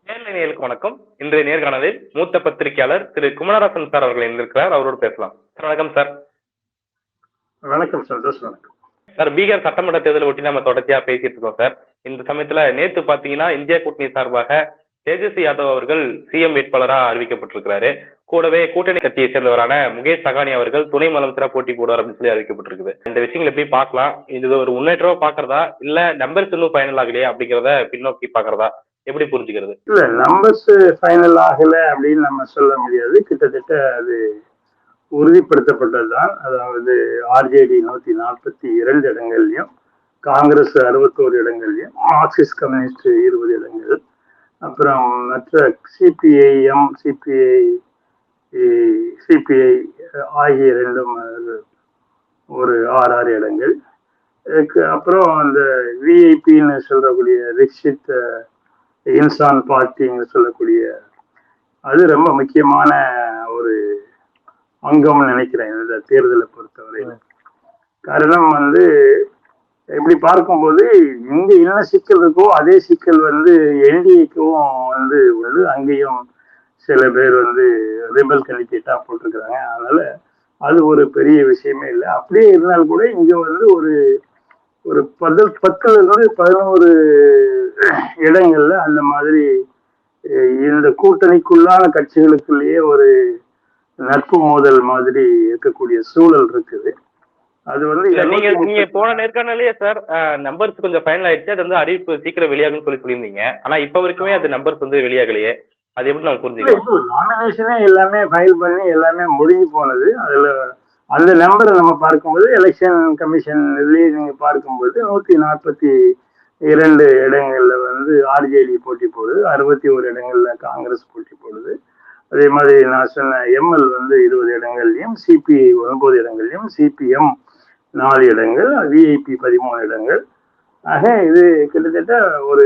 நேயர்களுக்கு வணக்கம். இன்றைய நேர்காணலில் மூத்த பத்திரிகையாளர் திரு குமரராசன் சார் அவர்கள் இருந்திருக்கிறார். அவரோடு பேசலாம். சார் வணக்கம் சார். வணக்கம் சந்தோஷ். வணக்கம் சார். பீகார் சட்டமன்ற தேர்தலை ஒட்டி நம்ம தொடர்ச்சியா பேசிட்டு இருக்கோம் சார். இந்த சமயத்துல நேத்து பாத்தீங்கன்னா இந்தியா கூட்டணி சார்பாக தேஜஸ்வி யாதவ் அவர்கள் சிஎம் வேட்பாளராக அறிவிக்கப்பட்டிருக்கிறாரு. கூடவே கூட்டணி கட்சியை சேர்ந்தவரான முகேஷ் சகானி அவர்கள் துணை முதலமைச்சரா போட்டி போடுவார் அப்படின்னு சொல்லி அறிவிக்கப்பட்டிருக்குது. இந்த விஷயங்களை எப்படி பார்க்கலாம்? இது ஒரு முன்னேற்றமா பாக்குறதா இல்ல நம்பர்ஸ் இன்னும் ஃபைனல் ஆகலையா அப்படிங்கிறத பின்னோக்கி பாக்குறதா எப்படி புரிஞ்சுக்கிறது? இல்ல, நம்பர்ஸ் ஃபைனல் ஆகல அப்படின்னு நம்ம சொல்ல முடியாது. கிட்டத்தட்ட அது உறுதிப்படுத்தப்பட்டதுதான். அதாவது ஆர்ஜேடி 142 இடங்கள்லயும், காங்கிரஸ் 61 இடங்கள்லயும், மார்க்சிஸ்ட் கம்யூனிஸ்ட் 20 இடங்கள், அப்புறம் மற்ற சிபிஐஎம், சிபிஐ ஆகிய ரெண்டும் ஒரு 6 இடங்கள். அப்புறம் அந்த விஐபின்னு சொல்லக்கூடிய ரிக்ஷித் இன்சான் பார்ட்டின்னு சொல்லக்கூடிய அது ரொம்ப முக்கியமான ஒரு அங்கம்னு நினைக்கிறேன் இந்த தேர்தலை பொறுத்தவரையில. காரணம் இப்படி பார்க்கும்போது இங்க என்ன சிக்கல் இருக்கோ அதே சிக்கல் என்டிஏக்கும் உள்ளது. அங்கேயும் சில பேர் ரிபல் கேண்டிடேட்டா போட்டிருக்கிறாங்க. அதனால அது ஒரு பெரிய விஷயமே இல்லை. அப்படியே இருந்தாலும் கூட இங்க ஒரு ஒரு 10ல இருந்து 11 இடங்கள்ல அந்த மாதிரி இந்த கூட்டணிக்குள்ளான கட்சிகளுக்குள்ளேயே ஒரு நட்பு மோதல் மாதிரி இருக்கக்கூடிய சூழல் இருக்குது. அது நீங்க போன நேர்காணலையே சார் நம்பர்ஸ் கொஞ்சம் ஃபைனல் ஆயிடுச்சு, அது அறிவிப்பு சீக்கிரம் வெளியாகும்னு சொல்லியிருந்தீங்க. ஆனா இப்ப வரைக்குமே அது நம்பர்ஸ் வெளியாகலையே, அது எப்படி நம்ம புரிஞ்சுக்கலாம்? நாமினேஷனே எல்லாமே ஃபைல் பண்ணி எல்லாமே முடிஞ்சு போனது. அதுல அந்த நம்பரை நம்ம பார்க்கும்போது எலெக்ஷன் கமிஷன் இதுலயே நீங்க பார்க்கும்போது 142 இடங்கள்ல ஆர்ஜேடி போட்டி போடுது, 61 இடங்கள்ல காங்கிரஸ் போட்டி போடுது. அதே மாதிரி நான் சொன்ன எம்எல் 20 இடங்கள்லயும், சிபிஐ 9 இடங்கள்லயும், சிபிஎம் 4 இடங்கள், விஐபி 13 இடங்கள். ஆக இது கிட்டத்தட்ட ஒரு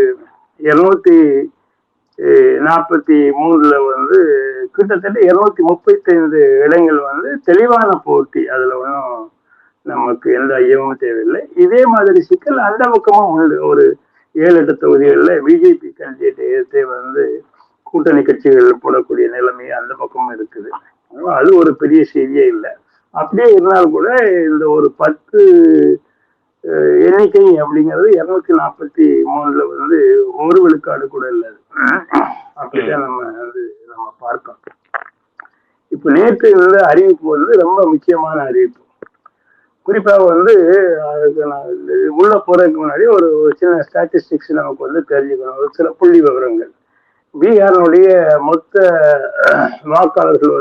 243ல கிட்டத்தட்ட 235 இடங்கள் தெளிவான போட்டி. அதுல ஒன்றும் நமக்கு எந்த ஐயமும் தேவையில்லை. இதே மாதிரி சிக்கல் அந்த பக்கமும் உண்டு. ஒரு 7-8 தொகுதிகளில் பிஜேபி கேண்டிடேட்டை கூட்டணி கட்சிகள் போடக்கூடிய நிலைமை அந்த பக்கமும் இருக்குது. அது ஒரு பெரிய செய்தியே இல்லை. அப்படியே இருந்தாலும் கூட இந்த ஒரு 10 எண்ணிக்கை அப்படிங்கிறது 243ல ஒரு விழுக்காடு கூட இல்லை. அப்படிதான் நம்ம பார்க்கணும். இப்ப நேற்று அறிவிப்பு ரொம்ப முக்கியமான அறிவிப்பு. குறிப்பாக அதுக்கு நான் உள்ள போறதுக்கு முன்னாடி ஒரு சின்ன ஸ்டாட்டிஸ்டிக்ஸ் நமக்கு தெரிஞ்சுக்கணும். ஒரு சில புள்ளி விவரங்கள். பீகாரினுடைய மொத்த வாக்காளர்கள்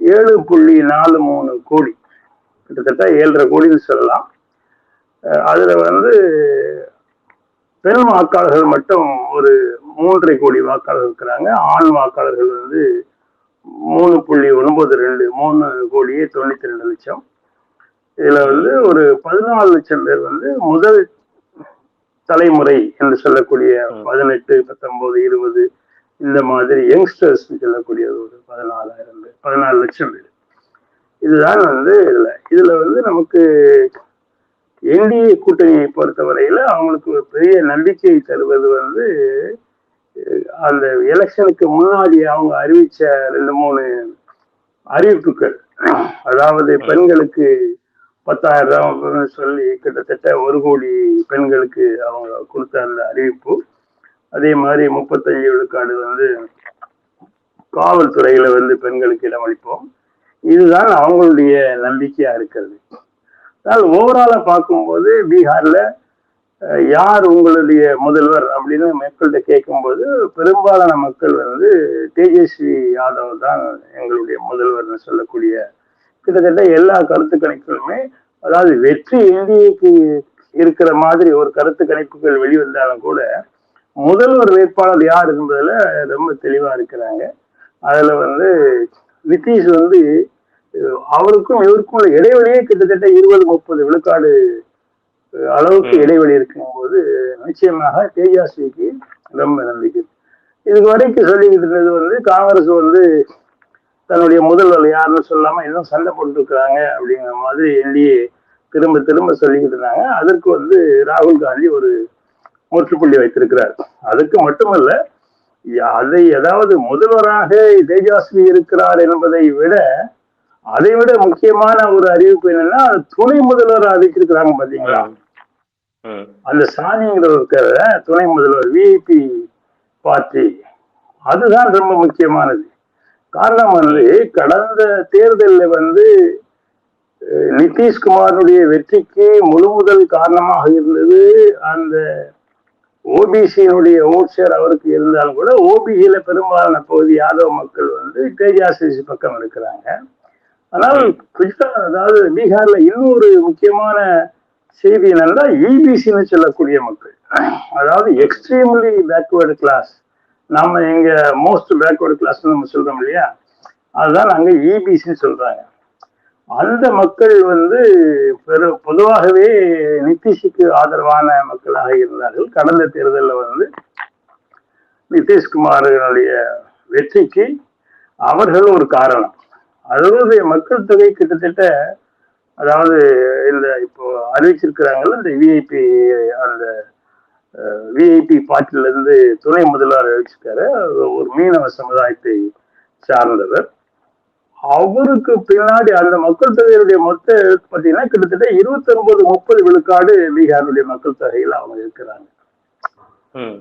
7.43 கோடி, கிட்டத்தட்ட 7.5 கோடின்னு சொல்லலாம். அதுல பெண் வாக்காளர்கள் மட்டும் ஒரு 3.5 கோடி வாக்காளர்கள் இருக்கிறாங்க. ஆண் வாக்காளர்கள் 3.92 3,92,00,000. இதுல ஒரு 14 லட்சம் பேர் முதல் தலைமுறை என்று சொல்லக்கூடிய 18, 19, 20 இந்த மாதிரி யங்ஸ்டர்ஸ் சொல்லக்கூடிய ஒரு 14 லட்சம் பேர். இதுதான் இதுல நமக்கு என்டிஏ கூட்டணியை பொறுத்தவரையில அவங்களுக்கு ஒரு பெரிய நம்பிக்கை தருவது அந்த எலெக்ஷனுக்கு முன்னாடி அவங்க அறிவிச்ச 2-3 அறிவிப்புகள். அதாவது பெண்களுக்கு 10,000 சொல்லி கிட்டத்தட்ட 1 கோடி பெண்களுக்கு அவங்க கொடுத்த அந்த அறிவிப்பு. அதே மாதிரி 35 விழுக்காடு காவல்துறையில பெண்களுக்கு இடமளிப்போம். இதுதான் அவங்களுடைய நம்பிக்கையா இருக்கிறது. அதனால் ஓவராலா பார்க்கும்போது பீகார்ல யார் உங்களுடைய முதல்வர் அப்படின்னு மக்கள்கிட்ட கேட்கும்போது பெரும்பாலான மக்கள் தேஜஸ்வி யாதவ் தான் எங்களுடைய முதல்வர்னு சொல்லக்கூடிய கிட்டத்தட்ட எல்லா கருத்து கணிப்புகளுமே, அதாவது வெற்றி என்டிஏக்கு இருக்கிற மாதிரி ஒரு கருத்து கணிப்புகள் வெளிவந்தாலும் கூட முதல்வர் வேட்பாளர் யார் என்பதுல ரொம்ப தெளிவா இருக்கிறாங்க. அதுல நிதிஷ் அவருக்கும் இவருக்கும் இடைவெளியே கிட்டத்தட்ட 20-30 விழுக்காடு அளவுக்கு இடைவெளி இருக்கும் போது நிச்சயமாக தேஜஸ்விக்கு ரொம்ப நம்பிக்கை. இதுக்கு வரைக்கும் சொல்லிக்கிட்டு இருந்தது காங்கிரஸ் தன்னுடைய முதல்வர் யாருன்னு சொல்லாம இன்னும் சண்டை போட்டு இருக்கிறாங்க அப்படிங்கிற மாதிரி என்டிஏ திரும்ப திரும்ப சொல்லிக்கிட்டு இருந்தாங்க. அதற்கு ராகுல் காந்தி ஒரு முற்றுப்புள்ளி வைத்திருக்கிறார். அதுக்கு மட்டுமல்ல, அதை அதாவது முதல்வராக தேஜஸ்வி இருக்கிறார் என்பதை விட அதை விட முக்கியமான ஒரு அறிவிப்பு என்னன்னா துணை முதல்வர் அறிவிச்சிருக்கிறாங்க பாத்தீங்களா. அந்த சாணிங்கிற இருக்கிற துணை முதல்வர் விஐபி பார்ட்டி, அதுதான் ரொம்ப முக்கியமானது. காரணம் வந்து கடந்த தேர்தலில் வந்து நிதிஷ்குமாருடைய வெற்றிக்கு முழு முதல் காரணமாக இருந்தது அந்த ஓபிசியினுடைய ஓட் ஷேர் அவருக்கு இருந்தாலும் கூட ஓபிசியில பெரும்பாலான பகுதி யாதவ் மக்கள் வந்து தேஜஸ்வி பக்கம் இருக்கிறாங்க. ஆனால் அதாவது பீகார்ல இன்னொரு முக்கியமான செய்தி என்னன்னா இபிசின்னு சொல்லக்கூடிய மக்கள், அதாவது எக்ஸ்ட்ரீம்லி பேக்வேர்டு கிளாஸ், நாம எங்க மோஸ்ட் பேக்வேர்டு கிளாஸ் நம்ம சொல்றோம் இல்லையா, அதுதான் அங்க இபிசின்னு சொல்றாங்க. அந்த மக்கள் வந்து பொதுவாகவே நிதிஷுக்கு ஆதரவான மக்களாக இருந்தார்கள். கடந்த தேர்தலில் வந்து நிதிஷ்குமாரனுடைய வெற்றிக்கு அவர்கள் ஒரு காரணம். அதாவது மக்கள் தொகை கிட்டத்தட்ட, அதாவது இந்த இப்போ அறிவிச்சிருக்கிறாங்கல்ல இந்த விஐபி, அந்த விஐபி பார்ட்டில இருந்து துணை முதல்வர் அறிவிச்சிருக்காரு, ஒரு மீனவ சமுதாயத்தை சார்ந்தவர். அவருக்கு பின்னாடி அந்த மக்கள் தொகையுடைய மொத்த பார்த்தீங்கன்னா கிட்டத்தட்ட 29-30 விழுக்காடு பீகாருடைய மக்கள் தொகையில் அவங்க இருக்கிறாங்க.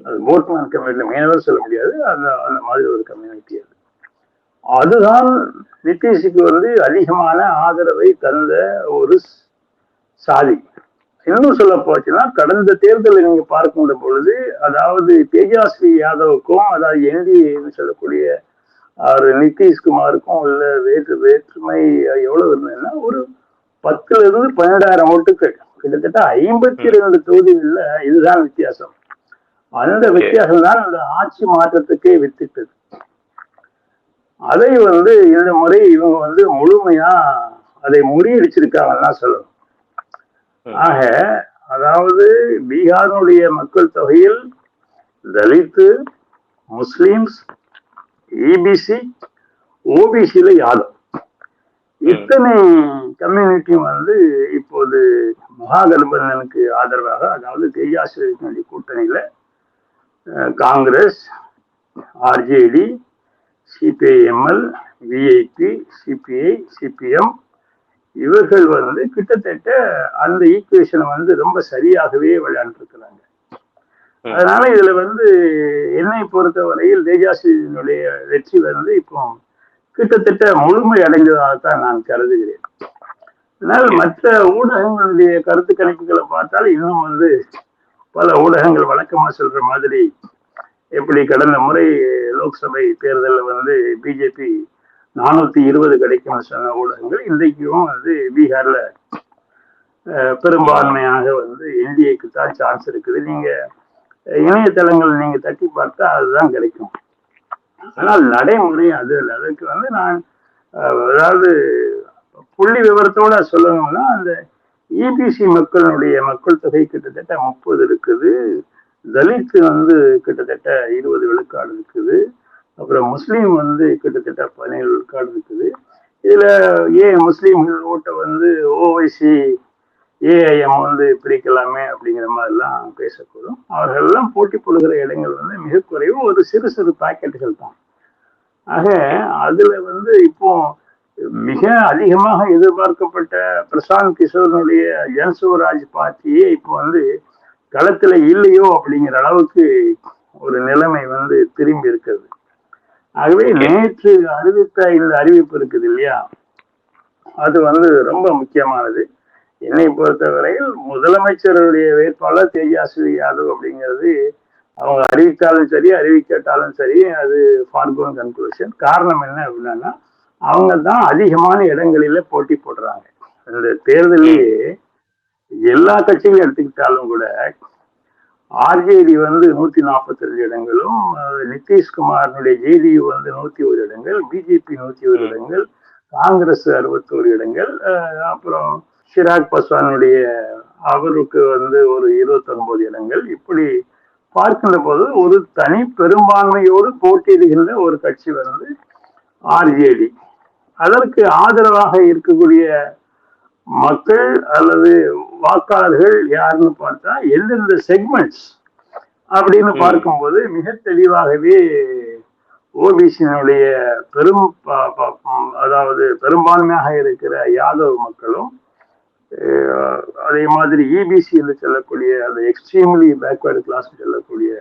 அது போட்மேன் கம்யூனிட்டி, மீனவர் சொல்ல முடியாது, அந்த அந்த மாதிரி ஒரு கம்யூனிட்டி. அது அதுதான் நிதிஷுக்கு வந்து அதிகமான ஆதரவை தந்த ஒரு சாதி. இன்னும் சொல்ல போச்சுன்னா கடந்த தேர்தலை நீங்க பார்க்கின்ற பொழுது, அதாவது தேஜஸ்வி யாதவுக்கும், அதாவது என்டிஏன்னு சொல்லக்கூடிய அவர் நிதிஷ்குமாருக்கும் உள்ள வேற்றுமை எவ்வளவு இருந்ததுன்னா ஒரு 10,000-12,000 ஓட்டுகள், கிட்டத்தட்ட 52 தொகுதிகள்ல இதுதான் வித்தியாசம். அந்த வித்தியாசம் தான் அந்த ஆட்சி மாற்றத்துக்கே வித்திட்டது. அதை வந்து இந்த முறை இவங்க வந்து முழுமையா அதை முறியடிச்சிருக்காங்கன்னு தான் சொல்லணும். ஆக அதாவது பீகாருடைய மக்கள் தொகையில் தலித்து, முஸ்லிம்ஸ், இபிசி, ஓபிசியில யாதவ், இத்தனை கம்யூனிட்டியும் வந்து இப்போது மகாகட்பந்தனுக்கு ஆதரவாக, அதாவது தேஜஸ்வி கூட்டணியில Congress, RJD, CPI ML, VIP, CBI, CPM, இவர்கள் வந்து கிட்டத்தட்ட அந்த ஈக்குவேஷனை வந்து ரொம்ப சரியாகவே விளையாண்டுருக்கிறாங்க. அதனால இதுல வந்து என்னை பொறுத்தவரையில் தேஜஸ்வியினுடைய வெற்றி வந்து இப்போ கிட்டத்தட்ட முழுமை அடைந்ததாகத்தான் நான் கருதுகிறேன். அதனால் மற்ற ஊடகங்களுடைய கருத்து கணிப்புகளை பார்த்தால் இன்னும் வந்து பல ஊடகங்கள் வழக்கமா சொல்ற மாதிரி, எப்படி கடந்த முறை லோக்சபை தேர்தலில் வந்து பிஜேபி 420 கிடைக்கும் சொன்ன ஊடகங்கள் இன்றைக்கும் வந்து பீகார்ல பெரும்பான்மையாக வந்து என்டிஏக்கு தான் சான்ஸ் இருக்குது. நீங்க இணையதளங்கள் நீங்க தட்டி பார்த்தா அதுதான் கிடைக்கும். ஆனால் நடைமுறை அது இல்லை. அதுக்கு வந்து நான் அதாவது புள்ளி விவரத்தோட சொல்லணும்னா, அந்த இபிசி மக்களுடைய மக்கள் தொகை கிட்டத்தட்ட 30 இருக்குது, தலித் வந்து கிட்டத்தட்ட 20 விழுக்காடு இருக்குது, அப்புறம் முஸ்லீம் வந்து கிட்டத்தட்ட 17 விழுக்காடு இருக்குது. இதுல முஸ்லீம்கள் ஓட்டை வந்து ஓவைசி, ஏஐஎம் வந்து பிரிக்கலாமே அப்படிங்கிற மாதிரிலாம் பேசக்கூடும். அவர்கள் எல்லாம் போட்டி போடுகிற இடங்கள் வந்து மிக குறைவு, ஒரு சிறு சிறு பாக்கெட்டுகள் தான். ஆக அதுல வந்து இப்போ மிக அதிகமாக எதிர்பார்க்கப்பட்ட பிரசாந்த் கிஷோரனுடைய ஜன்சுவராஜ் பார்ட்டியே இப்போ வந்து களத்துல இல்லையோ அப்படிங்கிற அளவுக்கு ஒரு நிலைமை வந்து திரும்பி இருக்கிறது. ஆகவே நேற்று அறிவித்த இந்த அறிவிப்பு இருக்குது இல்லையா, அது வந்து ரொம்ப முக்கியமானது. என்னை பொறுத்தவரையில் முதலமைச்சருடைய வேட்பாளர் தேஜஸ்வி யாதவ் அப்படிங்கிறது அவங்க அறிவித்தாலும் சரி அறிவிக்காட்டாலும் சரி அது ஃபார்கோன் கன்க்ளூஷன். காரணம் என்ன அப்படின்னா, அவங்க தான் அதிகமான இடங்களில போட்டி போடுறாங்க. இந்த தேர்தலையே எல்லா கட்சிகளும் எடுத்துக்கிட்டாலும் கூட ஆர்ஜேடி வந்து 142 இடங்களும், நிதிஷ்குமாரனுடைய ஜேடியு வந்து 101 இடங்கள், பிஜேபி 101 இடங்கள், காங்கிரஸ் 61 இடங்கள், அப்புறம் சிராக் பாஸ்வானுடைய அவருக்கு வந்து ஒரு 29 இடங்கள். இப்படி பார்க்கின்ற போது ஒரு தனி பெரும்பான்மையோடு போட்டியிடுகின்ற ஒரு கட்சி வந்து ஆர்ஜேடி. அதற்கு ஆதரவாக இருக்கக்கூடிய மக்கள் அல்லது வாக்காளர்கள் யாருன்னு பார்த்தா எந்தெந்த செக்மெண்ட்ஸ், அப்படின்னு பார்க்கும்போது மிக தெளிவாகவே ஓபிசியினுடைய அதாவது பெரும்பான்மையாக இருக்கிற யாதவ் மக்களும் அதே மாதிரி இபிசி என்று சொல்லக்கூடிய அந்த எக்ஸ்ட்ரீம்லி பேக்வர்டு கிளாஸ் சொல்லக்கூடிய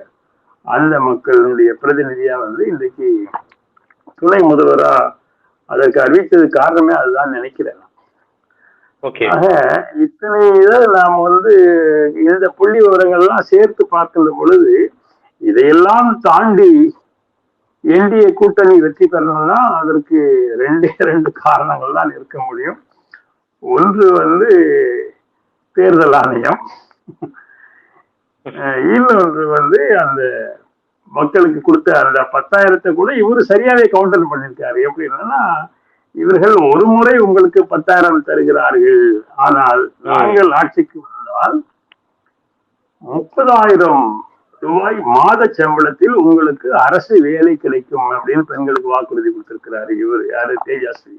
அந்த மக்களுடைய பிரதிநிதியா வந்து இன்றைக்கு துணை முதல்வரா அதற்கு அறிவித்தது காரணமே அதுதான் நினைக்கிறேன். ஆக இத்தனை இதை நாம் வந்து இந்த புள்ளி விவரங்கள்லாம் சேர்த்து பார்க்கின்ற பொழுது இதையெல்லாம் தாண்டி என்டிஏ கூட்டணி வெற்றி பெறணும்னா அதற்கு ரெண்டு காரணங்கள் தான் இருக்க முடியும். ஒன்று வந்து தேர்தல் ஆணையம், இன்னொன்று வந்து அந்த மக்களுக்கு கொடுத்த அந்த 10,000 கூட இவரு சரியாவே கவுண்டர் பண்ணிருக்காரு. எப்படின்னா, இவர்கள் ஒரு முறை உங்களுக்கு 10,000 தருகிறார்கள், ஆனால் நாங்கள் ஆட்சிக்கு வந்தால் 30,000 ரூபாய் மாத சம்பளத்தில் உங்களுக்கு அரசு வேலை கிடைக்கும் அப்படின்னு பெண்களுக்கு வாக்குறுதி கொடுத்திருக்கிறாரு. இவர் யாரு, தேஜஸ்வி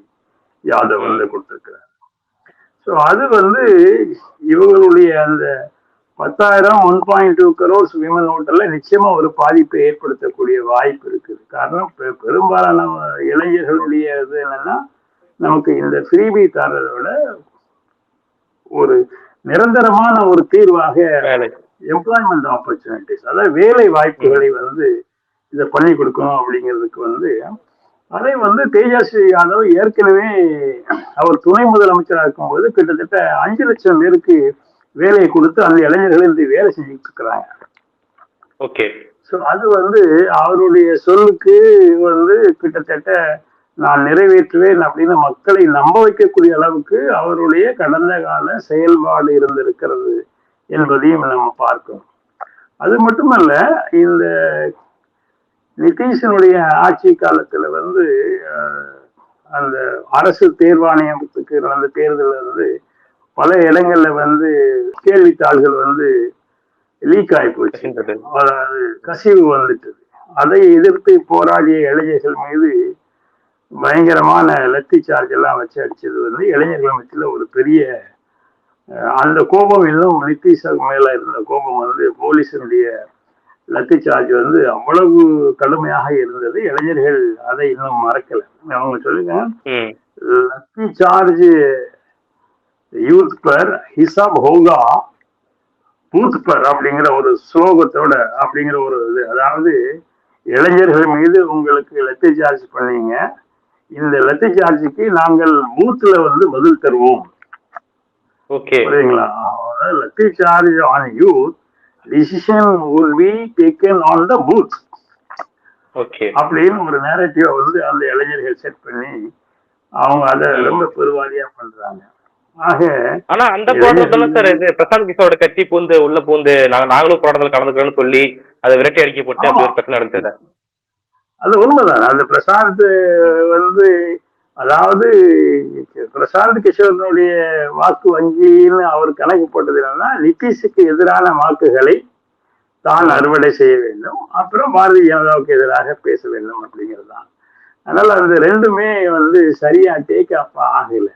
யாதவ் வந்து கொடுத்திருக்கிறார். ஸோ அது வந்து இவங்களுடைய அந்த 10,000 1.2 crores விமன் ஓட்டர்ல நிச்சயமா ஒரு பாதிப்பை ஏற்படுத்தக்கூடிய வாய்ப்பு இருக்குது. காரணம் பெரும்பாலான இளைஞர்களுடைய இது என்னன்னா, நமக்கு இந்த ஃப்ரீபி தரதோட ஒரு நிரந்தரமான ஒரு தீர்வாக எம்ப்ளாய்மெண்ட் ஆப்பர்ச்சுனிட்டிஸ், அதாவது வேலை வாய்ப்புகளை வந்து இதை பண்ணி கொடுக்கணும் அப்படிங்கிறதுக்கு வந்து அதை வந்து தேஜஸ்வி யாதவ் ஏற்கனவே அவர் துணை முதலமைச்சராக இருக்கும்போது கிட்டத்தட்ட 5 லட்சம் பேருக்கு வேலையை கொடுத்து அந்த இளைஞர்கள் இந்த வேலை செஞ்சுட்டு இருக்கிறாங்க. அது வந்து அவருடைய சொல்லுக்கு வந்து கிட்டத்தட்ட நான் நிறைவேற்றுவேன் அப்படின்னு மக்களை நம்ப வைக்கக்கூடிய அளவுக்கு அவருடைய கடந்த கால செயல்பாடு இருந்திருக்கிறது என்பதையும் நம்ம பார்க்கணும். அது மட்டுமல்ல, இந்த நிதிஷனுடைய ஆட்சி காலத்துல வந்து அந்த அரசு தேர்வாணையத்துக்கு நடந்த தேர்தல் வந்து பல இடங்கள்ல வந்து கேள்வித்தாள்கள் வந்து லீக் ஆகி போச்சு, அதாவது கசிவு வந்துட்டது. அதை எதிர்த்து போராடிய இளைஞர்கள் மீது பயங்கரமான லத்தி சார்ஜ் எல்லாம் வச்சு அடிச்சது வந்து இளைஞர்கள் மத்தியில ஒரு பெரிய அந்த கோபம் இன்னும் நிதிஷுக்கு மேல இருந்த கோபம் வந்து போலீஸினுடைய லத்தி சார்ஜ் வந்து அவ்வளவு கடுமையாக இருந்தது. இளைஞர்கள் அதை இன்னும் மறக்கல. அவங்க சொல்லுங்க, லத்தி சார்ஜ் யூத் பர் ஹிசாப் ஹோகா பூத் பர் அப்படிங்கிற ஒரு ஸ்லோகத்தோட அப்படிங்கிற ஒரு இது, அதாவது இளைஞர்கள் மீது உங்களுக்கு லத்தி சார்ஜ் பண்ணீங்க, இந்த லத்தி சார்ஜுக்கு நாங்கள் பூத்துல வந்து பதில் தருவோம். புரியுங்களா? Lathi charge on youth, decision will be taken on the booth அப்படின்னு ஒரு நேரட்டிவ் வந்து அந்த இளைஞர்கள் செட் பண்ணி அவங்க அதை ரொம்ப பெருவாரியா பண்றாங்க. ஆனா அந்த போராட்டத்துல சார் பிரசாந்த் கிஷோரோட கட்சி பூந்து உள்ள பூந்து நாங்களும் போராட்டத்தில் கலந்துக்கிறோம்னு சொல்லி அதை விரட்டி அடிக்க போட்டு அப்படி ஒரு பிரச்சனை நடந்தது. அது உண்மைதான். அந்த பிரசாந்த் வந்து, அதாவது பிரசாந்த் கிஷோரனுடைய வாக்கு வங்கின்னு அவர் கணக்கு போட்டது என்னன்னா, நிதிஷுக்கு எதிரான வாக்குகளை தான் அறுவடை செய்ய வேண்டும், அப்புறம் பாரதிய ஜனதாவுக்கு எதிராக பேச வேண்டும் அப்படிங்கிறது தான். அதனால அது ரெண்டுமே வந்து சரியா டேக் அப் ஆகல.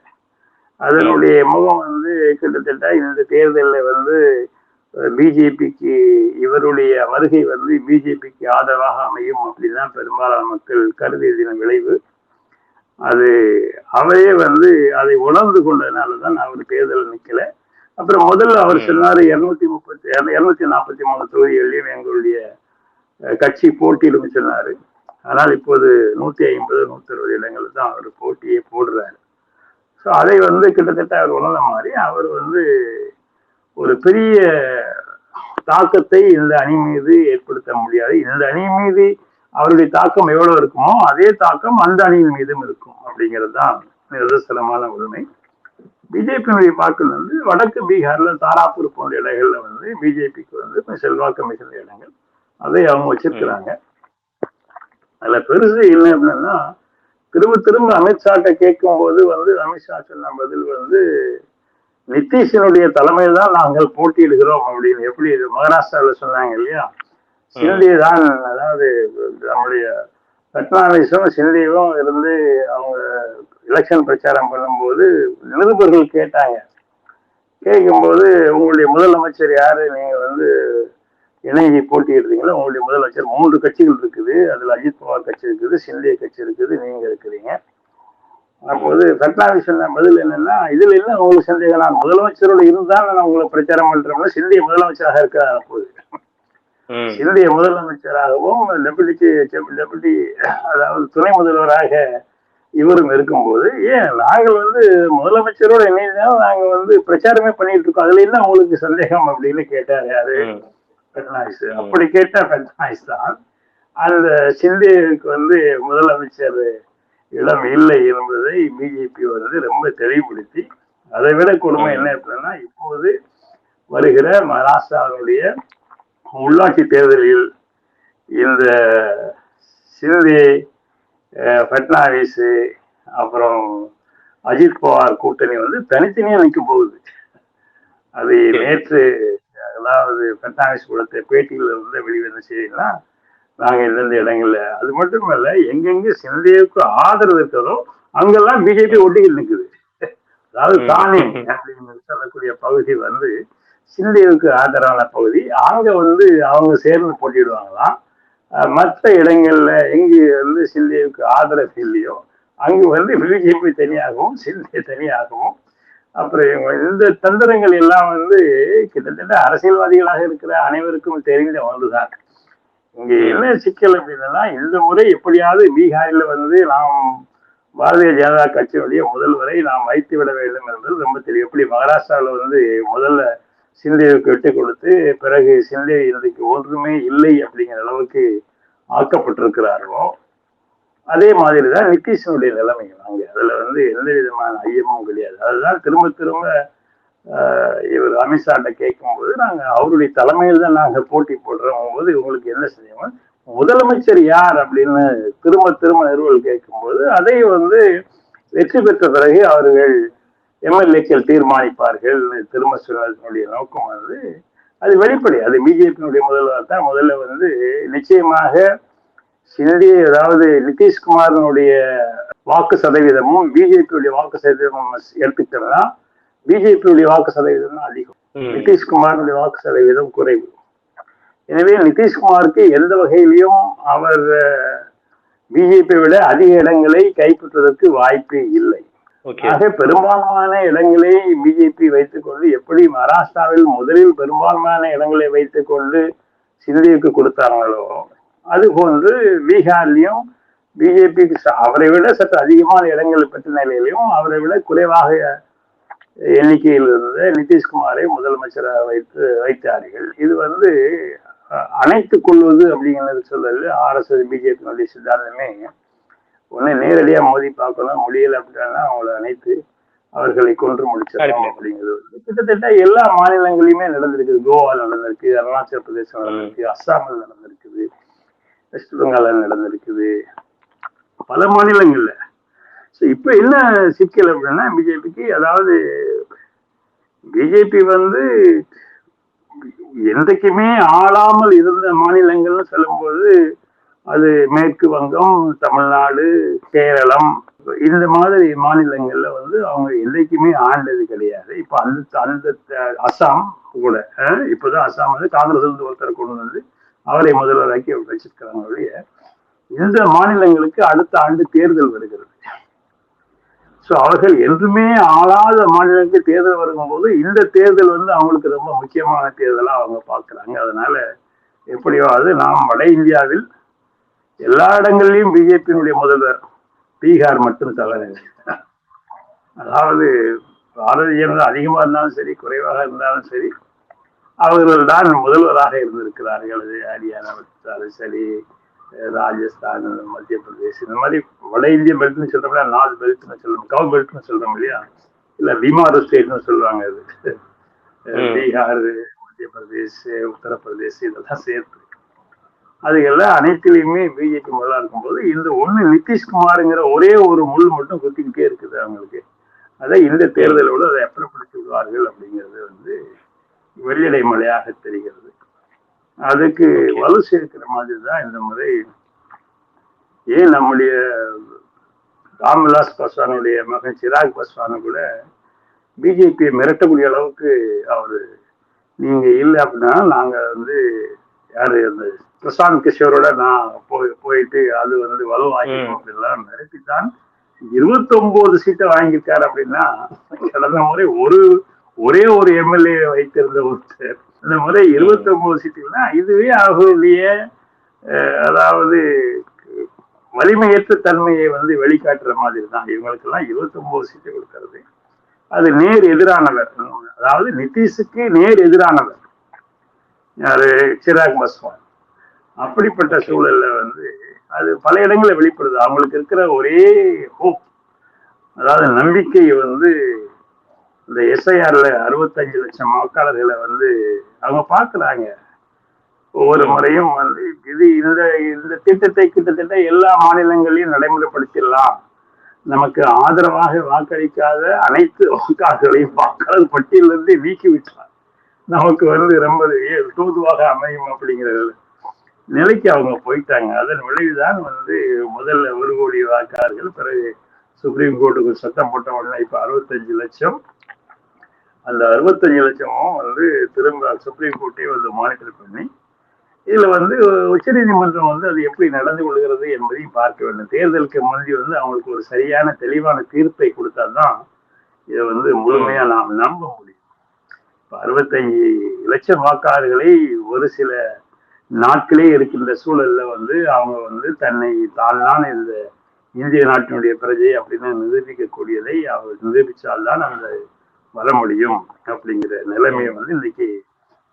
அதனுடைய முகம் வந்து கிட்டத்தட்ட இந்த தேர்தலில் வந்து பிஜேபிக்கு இவருடைய வருகை வந்து பிஜேபிக்கு ஆதரவாக அமையும் அப்படிதான் பெரும்பாலான மக்கள் கருதியதின் விளைவு. அது அவையே வந்து அதை உணர்ந்து கொண்டதுனாலதான் அவர் தேர்தல் நிக்கல. அப்புறம் முதல்ல அவர் சொன்னாரு 243 தொகுதிகளிலும் எங்களுடைய கட்சி போட்டியிடும் சொன்னாரு. ஆனால் இப்போது 150 160 இடங்கள் தான் அவர் போட்டியை போடுறாரு. ஸோ அதை வந்து கிட்டத்தட்ட அவர் உணர்ந்த மாதிரி அவர் வந்து ஒரு பெரிய தாக்கத்தை இந்த அணி மீது ஏற்படுத்த முடியாது. இந்த அணி மீது அவருடைய தாக்கம் எவ்வளவு இருக்குமோ அதே தாக்கம் அந்த அணியின் மீதும் இருக்கும் அப்படிங்கிறது தான் நிதர்சனமான உண்மை. பிஜேபியினுடைய வாக்குகள் வந்து வடக்கு பீகார்ல தாராப்பூர் போன்ற இடங்கள்ல வந்து பிஜேபிக்கு வந்து செல்வாக்கு மிகுந்த இடங்கள், அதை அவங்க வச்சிருக்கிறாங்க. அதுல பெருசு இல்லை அப்படின்னா, திரும்ப அமித்ஷாட்ட கேட்கும் போது வந்து அமித்ஷா சொன்ன பதில் வந்து நிதிஷனுடைய தலைமையில் தான் நாங்கள் போட்டியிடுகிறோம் அப்படின்னு. எப்படி மகாராஷ்டிராவில் சொன்னாங்க இல்லையா, சிந்தி தான், அதாவது நம்முடைய பட்னாவிஸும் சிந்தியும் இருந்து அவங்க எலெக்ஷன் பிரச்சாரம் பண்ணும்போது நிருபர்கள் கேட்டாங்க. கேட்கும்போது உங்களுடைய முதலமைச்சர் யாரு, நீங்க வந்து இணையை போட்டியிடுறீங்களா, உங்களுடைய முதலமைச்சர் 3 கட்சிகள் இருக்குது, அதுல அஜித் பவார் கட்சி இருக்குது, சிந்தே கட்சி இருக்குது, நீங்க இருக்கிறீங்க. அப்போது பட்னாவிஸ் பதில் என்னன்னா, இதுல என்ன உங்களுக்கு சந்தேகம், நான் முதலமைச்சரோட இருந்தால் நான் உங்களை பிரச்சாரம் பண்றோம்னா சிந்திய முதலமைச்சராக இருக்கிறார். அப்போது சிந்திய முதலமைச்சராகவும் டெபுட்டி அதாவது துணை முதல்வராக இவரும் இருக்கும்போது, ஏன் நாங்கள் முதலமைச்சரோட இணைந்தாலும் நாங்க பிரச்சாரமே பண்ணிட்டு இருக்கோம், அதுல என்ன உங்களுக்கு சந்தேகம் அப்படின்னு கேட்டாரு யாரு, பட்னாவிஸ். அப்படி கேட்ட பட்னாவிஸ் தான் அந்த சிந்தேவுக்கு முதலமைச்சர் இடம் இல்லை என்பதை பிஜேபி ரொம்ப தெளிவுபடுத்தி, அதை விட கொடுமை என்ன அப்படின்னா, இப்போது வருகிற மகாராஷ்டிராவுடைய உள்ளாட்சி தேர்தலில் இந்த சிந்தே, பட்னாவிஸ், அப்புறம் அஜித் பவார் கூட்டணி தனித்தனியா நிற்க போகுது. அது நேற்று அதாவது பட்னாவிஸ் கொடுத்த பேட்டியில வெளிவந்த செய்தினா, நாங்க எந்தெந்த இடங்கள்ல, அது மட்டுமல்ல எங்கெங்க சிந்தேவுக்கு ஆதரவு இருக்கிறதோ அங்கெல்லாம் பிஜேபி ஒட்டிக்கிட்டு நிற்குது. அதாவது தானே அப்படின்னு சொல்லக்கூடிய பகுதி சிந்தேவுக்கு ஆதரவான பகுதி, அங்க அவங்க சேர்ந்து போட்டிடுவாங்களாம். மற்ற இடங்கள்ல எங்க சிந்தேவுக்கு ஆதரவு இல்லையோ அங்கு பிஜேபி தனியாகவும் சிந்தே தனியாகவும். அப்புறம் இந்த தந்திரங்கள் எல்லாம் கிட்டத்தட்ட அரசியல்வாதிகளாக இருக்கிற அனைவருக்கும் தெரிந்த ஒன்றுதான். இங்க என்ன சிக்கல் அப்படின்னா, இந்த முறை எப்படியாவது பீகாரில் நாம் பாரதிய ஜனதா கட்சியுடைய முதல்வரை நாம் வைத்து விட வேண்டும் என்பது ரொம்ப தெரியும். எப்படி மகாராஷ்டிராவில் முதல்ல சிந்தேவுக்கு விட்டு கொடுத்து பிறகு சிந்தே இன்றைக்கு ஒன்றுமே இல்லை அப்படிங்கிற அளவுக்கு ஆக்கப்பட்டிருக்கிறார்களோ, அதே மாதிரிதான் நிதிஷனுடைய நிலைமை அங்க. அதுல எந்த விதமான ஐயமும் கிடையாது. அதுதான் திரும்ப திரும்ப இவர் அமித்ஷாட்ட கேட்கும்போது, நாங்க அவருடைய தலைமையில் தான் நாங்க போட்டி போடுறோம் போது இவங்களுக்கு என்ன செய்யணும், முதலமைச்சர் யார் அப்படின்னு திரும்ப திரும்ப நிறுவல் கேட்கும்போது, அதை வெற்றி பெற்ற பிறகு அவர்கள் எம்எல்ஏக்கள் தீர்மானிப்பார்கள் திரும்ப சொன்னதனுடைய நோக்கம் அது வெளிப்படை. அது பிஜேபியினுடைய முதல்வர் தான் முதல்ல நிச்சயமாக சிந்தே, அதாவது நிதிஷ்குமாரனுடைய வாக்கு சதவீதமும் பிஜேபியுடைய வாக்கு சதவீதமும் எடுத்துக்கிட்டோம்னா பிஜேபியுடைய வாக்கு சதவீதம் தான் அதிகம், நிதிஷ்குமாரனுடைய வாக்கு சதவீதம் குறைவு. எனவே நிதிஷ்குமாருக்கு எந்த வகையிலையும் அவர் பிஜேபி விட அதிக இடங்களை கைப்பற்றுவதற்கு வாய்ப்பே இல்லை. ஆக பெரும்பான்மையான இடங்களை பிஜேபி வைத்துக் கொண்டு, எப்படி மகாராஷ்டிராவில் முதலில் பெரும்பான்மையான இடங்களை வைத்துக் கொண்டு சிந்திக்கு கொடுத்தாங்களோ, அதுபோன்று பீகார்லயும் பிஜேபிக்கு அவரை விட சற்று அதிகமான இடங்கள் பெற்ற நிலையிலையும் அவரை விட குறைவாக எண்ணிக்கையில் இருந்த நிதிஷ்குமாரை முதலமைச்சராக வைத்தார்கள். இது அணைத்துக் கொள்வது அப்படிங்கிறது சொல்லல. RSS பிஜேபியினுடைய சித்தாந்தமே ஒன்னு நேரடியா மோதி பார்க்கணும், முடியல அப்படின்னா அவங்களை அணைத்து அவர்களை கொன்று முடிச்சிடலாம் அப்படிங்கிறது கிட்டத்தட்ட எல்லா மாநிலங்களிலுமே நடந்திருக்குது. கோவாவில் நடந்திருக்கு, அருணாச்சல பிரதேசம் நடந்திருக்கு, அஸ்ஸாமில் நடந்திருக்குது, வெஸ்ட் பெங்காலில் நடந்திருக்குது, பல மாநிலங்கள்ல. இப்ப என்ன சிக்கல் அப்படின்னா பிஜேபிக்கு, அதாவது பிஜேபி என்றைக்குமே ஆளாமல் இருந்த மாநிலங்கள்னு சொல்லும்போது அது மேற்கு வங்கம், தமிழ்நாடு, கேரளம், இந்த மாதிரி மாநிலங்கள்ல அவங்க என்றைக்குமே ஆண்டது கிடையாது. இப்ப அந்த அசாம் கூட இப்பதான் அசாம் காங்கிரஸ் ஒருத்தரை கொண்டு அவரை முதல்வராக்கி வச்சிருக்கிறாங்க. இந்த மாநிலங்களுக்கு அடுத்த ஆண்டு தேர்தல் வருகிறது. ஸோ அவர்கள் என்றுமே ஆளாத மாநிலங்களுக்கு தேர்தல் வரும்போது இந்த தேர்தல் அவங்களுக்கு ரொம்ப முக்கியமான தேர்தலா அவங்க பார்க்குறாங்க. அதனால எப்படியாவது நாம் வட இந்தியாவில் எல்லா இடங்கள்லையும் பிஜேபியினுடைய முதல்வர், பீகார் மட்டும் தவிர, அதாவது பாரதிய ஜனதா அதிகமாக இருந்தாலும் சரி குறைவாக இருந்தாலும் சரி அவர்கள் தான் முதல்வராக இருந்திருக்கிறார்கள். அது ஹரியானா சரி, ராஜஸ்தான், மத்திய பிரதேஷ், இந்த மாதிரி வட இந்திய பெல்ட்னு சொல்றோம்ல, நார்த் பெல்ட்னு சொல்றோம், கவ் பெல்ட்னு சொல்றோம் இல்லையா, இல்ல பீமார் ஸ்டேட்னு சொல்லுவாங்க. அது பீகார், மத்திய பிரதேஷ், உத்தரப்பிரதேஷ் இதெல்லாம் சேர்த்து அதுக்கெல்லாம் அனைத்திலையுமே பிஜேபி முதலா இருக்கும்போது இந்த ஒண்ணு நிதிஷ்குமாருங்கிற ஒரே ஒரு முள் மட்டும் குத்திக்கிட்டே இருக்குது அவங்களுக்கு. அதை இந்த தேர்தலோடு அதை அப்புறப்படுத்தி விடுவார்கள் அப்படிங்கிறது வெள்ளிடை மலையாக தெரிகிறது. அதுக்கு வலு சேர்க்கிற மாதிரி தான் இந்த முறை. ஏன் நம்முடைய ராம்விலாஸ் பாஸ்வானுடைய மகன் சிராக் பாஸ்வானு கூட பிஜேபியை மிரட்டக்கூடிய அளவுக்கு அவரு, நீங்க இல்லை அப்படின்னா நாங்க யாரு அந்த பிரசாந்த் கிஷோரோட நான் போயிட்டு அது வந்து வலுவாகிடும் அப்படின்லாம் மிரட்டித்தான் 29 சீட்டை வாங்கியிருக்காரு. அப்படின்னா கடந்த முறை ஒரே ஒரு எம்எல்ஏ வைத்திருந்த ஒருத்தர் இந்த முறை 29 சீட்டுன்னா இதுவே அவர்களுடைய அதாவது வலிமையற்ற தன்மையை வந்து வெளிக்காட்டுற மாதிரி தான். இவங்களுக்கெல்லாம் 29 சீட்டு கொடுக்கறது அது நேர் எதிரானவர், அதாவது நிதிஷுக்கு நேர் எதிரானவர் யாரு, சிராக் பாஸ்வான். அப்படிப்பட்ட சூழல்ல வந்து அது பல இடங்களில் வெளிப்படுது. அவங்களுக்கு இருக்கிற ஒரே ஹோப், அதாவது நம்பிக்கை வந்து இந்த எஸ்ஐஆர்ல 65 லட்சம் வாக்காளர்களை வந்து அவங்க பாக்குறாங்க. ஒவ்வொரு முறையும் வந்து இது இந்த திட்டத்தை கிட்டத்தட்ட எல்லா மாநிலங்களையும் நடைமுறைப்படுத்திடலாம், நமக்கு ஆதரவாக வாக்களிக்காத அனைத்து வாக்காளர்களையும் வாக்காளர் பட்டியலிருந்து நீக்கி விட்டார், நமக்கு வந்து ரொம்ப தூதுவாக அமையும் அப்படிங்கிற நிலைக்கு அவங்க போயிட்டாங்க. அதன் விளைவுதான் வந்து முதல்ல 1 கோடி வாக்காளர்கள், பிறகு சுப்ரீம் கோர்ட்டுக்கு சட்டம் போட்ட உடனே இப்ப 65 லட்சம். அந்த 65 லட்சமும் வந்து திரும்ப சுப்ரீம் கோர்ட்டே வந்து மானிட்டர் பண்ணி இதுல வந்து உச்ச நீதிமன்றம் வந்து அது எப்படி நடந்து கொள்கிறது என்பதையும் பார்க்க வேண்டும். தேர்தலுக்கு முந்தி வந்து அவங்களுக்கு ஒரு சரியான தெளிவான தீர்ப்பை கொடுத்தாதான் இதை வந்து முழுமையா நாம் நம்ப முடியும். 65 லட்சம் வாக்காளர்களை ஒரு சில நாட்களே இருக்கின்ற சூழல்ல வந்து அவங்க வந்து தான் இந்த இந்திய நாட்டினுடைய பிரஜை அப்படின்னு நிரூபிக்கக்கூடியதை அவர் நிரூபித்தால்தான் அந்த வர முடியும் அப்படிங்கிற நிலைமையை வந்து இன்னைக்கு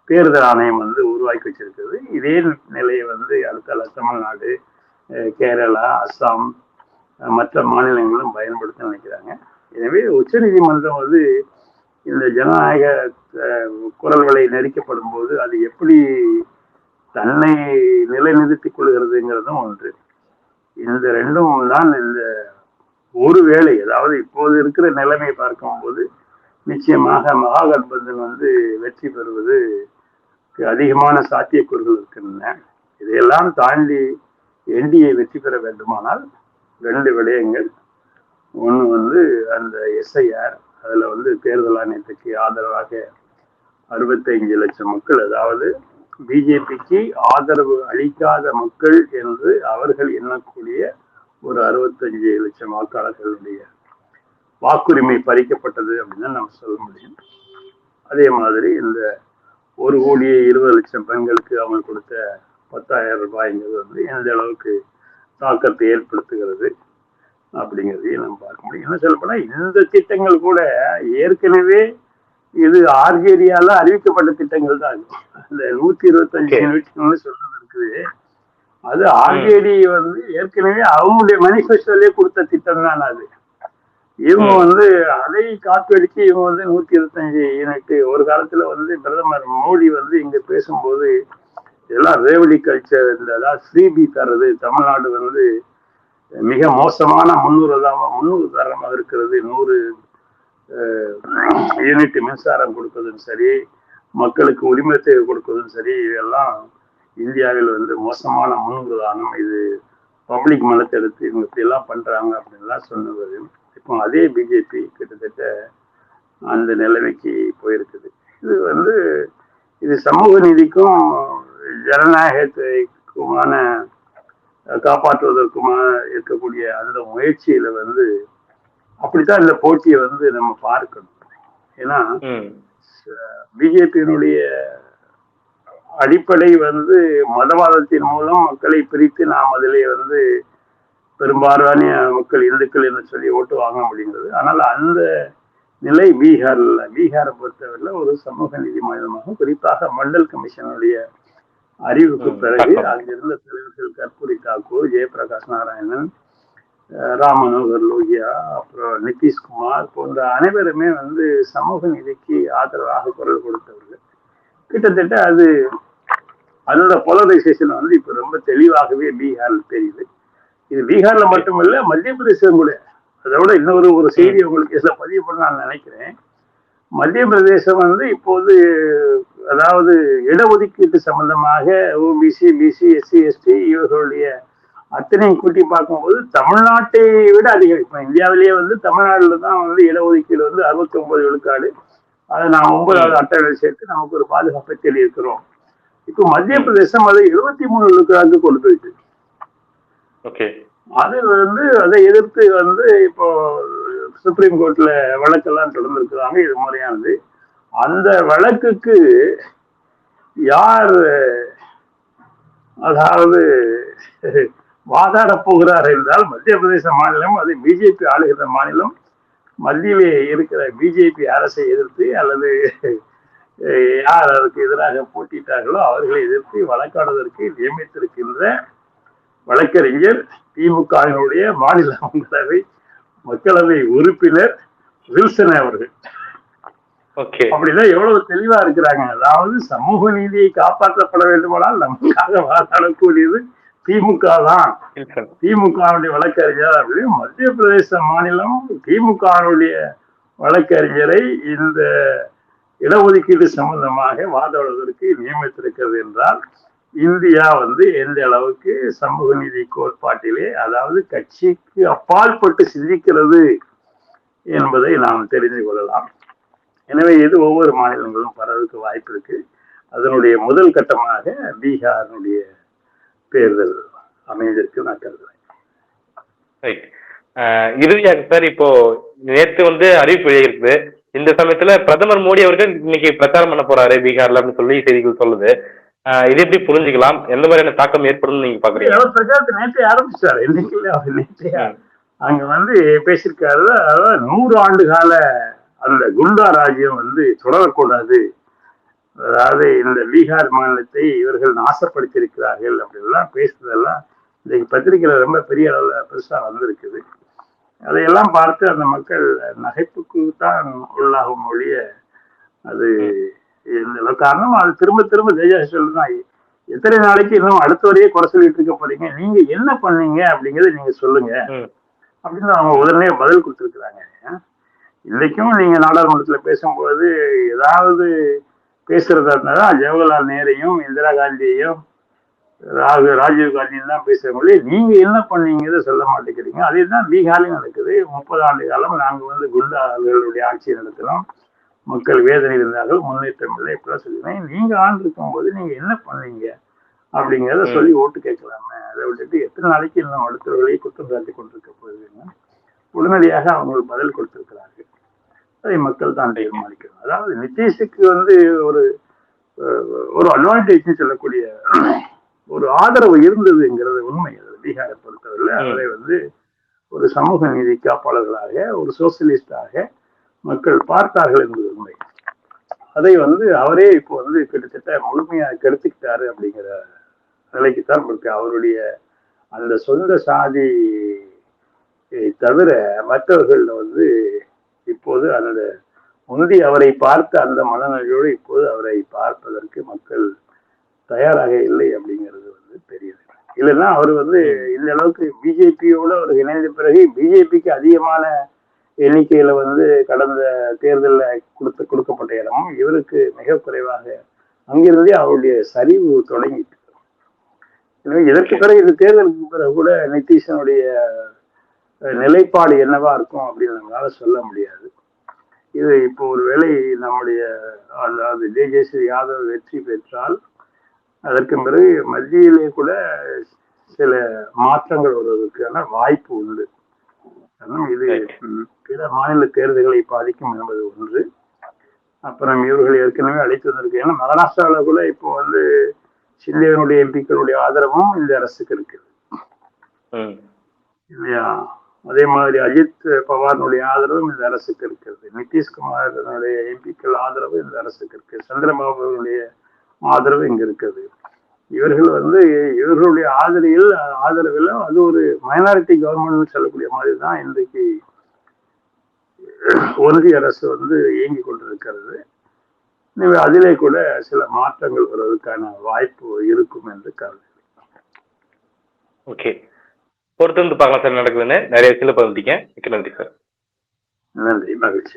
தேர்தல் ஆணையம் வந்து உருவாக்கி வச்சிருக்கிறது. இதே நிலையை வந்து அடுத்த தமிழ்நாடு, கேரளா, அஸ்ஸாம் மற்ற மாநிலங்களும் பயன்படுத்த நினைக்கிறாங்க. எனவே உச்ச நீதிமன்றம் வந்து இந்த ஜனநாயக குரல் வலை நெரிக்கப்படும் போது அது எப்படி தன்னை நிலைநிறுத்திக் கொள்கிறதுங்கிறதும் ஒன்று. இந்த ரெண்டும் தான் இந்த ஒரு வேளை, அதாவது இப்போது இருக்கிற நிலைமை பார்க்கும்போது நிச்சயமாக மகாகட்பந்தன் வந்து வெற்றி பெறுவது அதிகமான சாத்தியக்கூறுகள் இருக்கின்றன. இதையெல்லாம் தாண்டி என்டிஏ வெற்றி பெற வேண்டுமானால் 2 விடயங்கள். ஒன்று வந்து அந்த எஸ்ஐஆர், அதுல வந்து தேர்தல் ஆணையத்துக்கு ஆதரவாக 65 லட்சம் மக்கள், அதாவது பிஜேபிக்கு ஆதரவு அளிக்காத மக்கள் என்று அவர்கள் எண்ணக்கூடிய ஒரு 65 லட்சம் வாக்காளர்களுடைய வாக்குரிமை பறிக்கப்பட்டது அப்படின்னு நம்ம சொல்ல முடியும். அதே மாதிரி இந்த 1,20 லட்சம் பெண்களுக்கு அவங்க கொடுத்த 10,000 ரூபாய்ங்கிறது வந்து எந்த அளவுக்கு தாக்கத்தை ஏற்படுத்துகிறது அப்படிங்கிறதையும் நம்ம பார்க்க முடியும். என்ன சொல்லப்போனா இந்த திட்டங்கள் கூட ஏற்கனவே இது ஆர்ஜேடியால அறிவிக்கப்பட்ட திட்டங்கள் தான். இந்த 125 யூனிட்னு சொல்றது இருக்குது, அது ஆர்ஜேடி வந்து ஏற்கனவே அவங்களுடைய மேனிஃபெஸ்டோலயே கொடுத்த திட்டம் தான் அது. இவங்க வந்து அதை காப்பீடுக்கு இவங்க வந்து 125 யூனிட். ஒரு காலத்துல வந்து பிரதமர் மோடி வந்து இங்க பேசும்போது இதெல்லாம் ரேவடி கல்ச்சர், அதாவது ஃப்ரீபி தர்றது, தமிழ்நாடு வந்து மிக மோசமான முன்னுதாரணமாக இருக்கிறது, 100 யூனிட் மின்சாரம் கொடுப்பதும் சரி, மக்களுக்கு உரிமத்தை கொடுப்பதும் சரி, இதெல்லாம் இந்தியாவில் வந்து மோசமான முன்னுதாரணம், இது பப்ளிக் மனத்தை எடுத்து இவங்க இப்படி எல்லாம் பண்றாங்க அப்படின்லாம் சொன்னது. இப்போ அதே பிஜேபி கிட்டத்தட்ட அந்த நிலைமைக்கு போயிருக்குது. இது வந்து இது சமூக நீதிக்கும் ஜனநாயகத்துக்குமான காப்பாற்றுவதற்குமா இருக்கக்கூடிய அந்த முயற்சியில வந்து அப்படித்தான் இந்த போட்டியை வந்து நம்ம பார்க்கணும். ஏன்னா பிஜேபியினுடைய அடிப்படை வந்து மதவாதத்தின் மூலம் மக்களை பிரித்து நாம் அதிலே வந்து பெரும்பாலான மக்கள் இந்துக்கள் என்று சொல்லி ஓட்டு வாங்க முடிகிறது. ஆனால் அந்த நிலை பீகாரை பொறுத்தவரையில் ஒரு சமூக நீதி மாநிலமாக, குறிப்பாக மண்டல் கமிஷனுடைய அறிவுக்கு பிறகு அங்கிருந்த தலைவர்கள் கற்பூரி தாக்கூர், ஜெயபிரகாஷ் நாராயணன், ராம் மனோகர் லோகியா, அப்புறம் நிதிஷ்குமார் போன்ற அனைவருமே வந்து சமூக நீதிக்கு ஆதரவாக குரல் கொடுத்தவர்கள். கிட்டத்தட்ட அதோட போலரைசேஷன் வந்து இப்ப ரொம்ப தெளிவாகவே பீகார்ல தெரியுது. இது பீகார்ல மட்டுமல்ல, மத்திய பிரதேசம் கூட. அதோட இன்னொரு செய்தி உங்களுக்கு இதுல பதிவு பண்ண நான் நினைக்கிறேன். மத்திய பிரதேசம் வந்து இப்போது அதாவது இடஒதுக்கீட்டு சம்பந்தமாக ஓபிசி, பிசி, எஸ்சி, எஸ்டி இவர்களுடைய அத்தனையும் கூட்டி பார்க்கும்போது தமிழ்நாட்டை விட அதிகம். இப்ப இந்தியாவிலேயே வந்து தமிழ்நாடுல தான் வந்து இடஒதுக்கீடு வந்து 69 விழுக்காடு. அதை நாம் 9வது அட்டவணை சேர்த்து நமக்கு ஒரு பாதுகாப்பை தேடி இருக்கிறோம். இப்போ மத்திய பிரதேசம் அதை 23 விழுக்காடு கொண்டு போயிட்டு ஓகே. அது அதை எதிர்த்து இப்போ சுப்ரீம் கோர்ட்ல வழக்கெல்லாம் தொடர்ந்துருக்கிறாங்க. இது முறையானது. அந்த வழக்குக்கு யார் அதாவது வாதாட போகிறார் என்றால் மத்திய பிரதேச மாநிலம், அது பிஜேபி ஆளுகிற மாநிலம், மத்தியிலே இருக்கிற பிஜேபி அரசை எதிர்த்து அல்லது யார் அதற்கு எதிராக போட்டியிட்டார்களோ அவர்களை எதிர்த்து வழக்காடுவதற்கு நியமித்திருக்கின்ற வழக்கறிஞர் திமுகவினுடைய மாநிலங்களவை மக்களவை உறுப்பினர் வில்சன் அவர்கள். அப்படிதான் எவ்வளவு தெளிவா இருக்கிறாங்க. அதாவது சமூக நீதியை காப்பாற்றப்பட வேண்டுமானால் நமக்காக வாதாடக்கூடியது திமுக தான். திமுகவுடைய வழக்கறிஞர் அப்படின்னு மத்திய பிரதேச மாநிலம் திமுகவுடைய வழக்கறிஞரை இந்த இடஒதுக்கீடு சம்பந்தமாக வாதாடுவதற்கு நியமித்திருக்கிறது என்றால் இந்தியா எந்த அளவுக்கு சமூக நீதி கோட்பாட்டிலே, அதாவது கட்சிக்கு அப்பாற்பட்டு சிந்திக்கிறது என்பதை நாம் தெரிந்து கொள்ளலாம். எனவே இது ஒவ்வொரு மாநிலங்களும் பரவதுக்கு வாய்ப்பு இருக்கு. அதனுடைய முதல் கட்டமாக பீகாரினுடைய தேர்தல் அமைவதற்கு நான் கருதுறேன். இறுதியாக சார், இப்போ நேற்று அறிவிப்பு வெளியிருக்கு. இந்த சமயத்துல பிரதமர் மோடி அவர்கள் இன்னைக்கு பிரச்சாரம் பண்ண போறாரு பீகார்ல அப்படின்னு சொல்லி செய்திகள் சொல்லுது. இது எப்படி புரிஞ்சுக்கலாம்? எந்த மாதிரியான தாக்கம் ஏற்படும் நீங்க பாக்குறீங்க? பிரச்சாரத்தை நேற்றே ஆரம்பிச்சாரு. இன்னைக்கு அங்க பேசியிருக்காரு. அதாவது 100 ஆண்டு கால அந்த குண்டா ராஜ்யம் தொடரக்கூடாது. அதாவது இந்த பீகார் மாநிலத்தை இவர்கள் நாசப்படுத்தியிருக்கிறார்கள் அப்படின்லாம் பேசுறதெல்லாம் இன்னைக்கு பத்திரிகையில ரொம்ப பெரிய அளவுல பெருசா வந்திருக்குது. அதையெல்லாம் பார்த்து அந்த மக்கள் நகைப்புக்கு தான் உள்ளாகும் ஒழிய அது காரணம். அது திரும்ப திரும்ப தேஜா சொல்லுதான், எத்தனை நாளைக்கு இன்னும் அடுத்த வரையே குறை சொல்லிட்டு இருக்க போறீங்க, நீங்க என்ன பண்ணீங்க அப்படிங்கறத நீங்க சொல்லுங்க அப்படின்னு அவங்க உடனே பதில் கொடுத்துருக்குறாங்க. இன்னைக்கும் நீங்க நாடாளுமன்றத்துல பேசும்போது ஏதாவது பேசுறதா இருந்தாலும் ஜவஹர்லால் நேரையும் இந்திரா காந்தியையும் ராஜீவ் காந்தியும் தான் பேசுறவங்களே, நீங்க என்ன பண்ணீங்கிறத சொல்ல மாட்டேங்கிறீங்க. அதே தான் பீகார்லயும் நடக்குது. 30 ஆண்டு காலம் நாங்க குண்டார்களுடைய ஆட்சியை நடத்தினோம், மக்கள் வேதனை இருந்தார்கள், முன்னேற்றம் இல்லை, இப்படிலாம் சொல்லுவேன். நீங்க ஆண்டு இருக்கும் போது நீங்க என்ன பண்ணீங்க அப்படிங்கிறத சொல்லி ஓட்டு கேட்கலாமே. அதை விட்டுட்டு எத்தனை நாளைக்கு இன்னும் அடுத்தவர்களையே குற்றம் சாட்டி கொண்டிருக்க போகுதுன்னு உடனடியாக அவங்களுக்கு பதில் கொடுத்திருக்கிறார்கள். அதை மக்கள் தான் தீர்மானிக்கணும். அதாவது நிதிஷுக்கு ஒரு ஒரு அட்வான்டேஜ் சொல்லக்கூடிய ஒரு ஆதரவு இருந்ததுங்கிறது உண்மை. அது பீகாரை பொறுத்தவரையில் அவரை ஒரு சமூக நீதி காப்பாளர்களாக, ஒரு சோசியலிஸ்டாக மக்கள் பார்த்தார்கள் என்பது உண்மை. அதை அவரே இப்போ கிட்டத்தட்ட முழுமையாக கெடுத்துக்கிட்டாரு அப்படிங்கிற நிலைக்குத்தான் இருக்கு. அவருடைய அந்த சொந்த சாதி தவிர மற்றவர்கள் இப்போது அந்த முந்தி அவரை பார்த்த அந்த மனநிலையோடு இப்போது அவரை பார்ப்பதற்கு மக்கள் தயாராக இல்லை அப்படிங்கிறது தெரியுது. இல்லைன்னா அவர் இந்த அளவுக்கு பிஜேபியோட அவர் இணைந்த பிறகு பிஜேபிக்கு அதிகமான எண்ணிக்கையில கடந்த தேர்தலில் கொடுக்கப்பட்ட இடமும் இவருக்கு மிக குறைவாக அங்கிருந்தே அவருடைய சரிவு தொடங்கிட்டு. எனவே இதற்கு பிறகு இந்த தேர்தலுக்கு பிறகு கூட நிதிஷனுடைய நிலைப்பாடு என்னவா இருக்கும் அப்படின்னு நம்மளால சொல்ல முடியாது. இது இப்போ ஒருவேளை நம்முடைய அதாவது தேஜஸ்வி யாதவ் வெற்றி பெற்றால் அதற்கு பிறகு மத்தியிலே கூட சில மாற்றங்கள் வருவதற்கான வாய்ப்பு உண்டு. இது பிற மாநில தேர்தல்களை பாதிக்கும் என்பது ஒன்று. அப்புறம் இவர்கள் ஏற்கனவே அழைத்து வந்திருக்கு. ஏன்னா மகாராஷ்டிராவில் கூட இப்போ சிந்தேவனுடைய எம்பிக்களுடைய ஆதரவும் இந்த அரசுக்கு இருக்குது இல்லையா? அதே மாதிரி அஜித் பவாருடைய ஆதரவும் இந்த அரசுக்கு இருக்கிறது. நிதிஷ்குமாரனுடைய எம்பிக்கள் ஆதரவு இந்த அரசுக்கு இருக்கு. சந்திரபாபுடைய ஆதரவு இங்க இருக்குது. இவர்கள் இவர்களுடைய ஆதரவில் அது ஒரு மைனாரிட்டி கவர்மெண்ட் சொல்லக்கூடிய மாதிரி தான் இன்றைக்கு ஒன்றிய அரசு இயங்கி கொண்டிருக்கிறது. அதிலே கூட சில மாற்றங்கள் வருவதற்கான வாய்ப்பு இருக்கும் என்று கருதுகிறேன். ஓகே, பொறுத்து பார்க்கலாம் சார் நடக்குதுன்னு. நிறைய விஷயங்களை பகிர்ந்தீங்க. மிக்க நன்றி சார். நன்றி, மகிழ்ச்சி.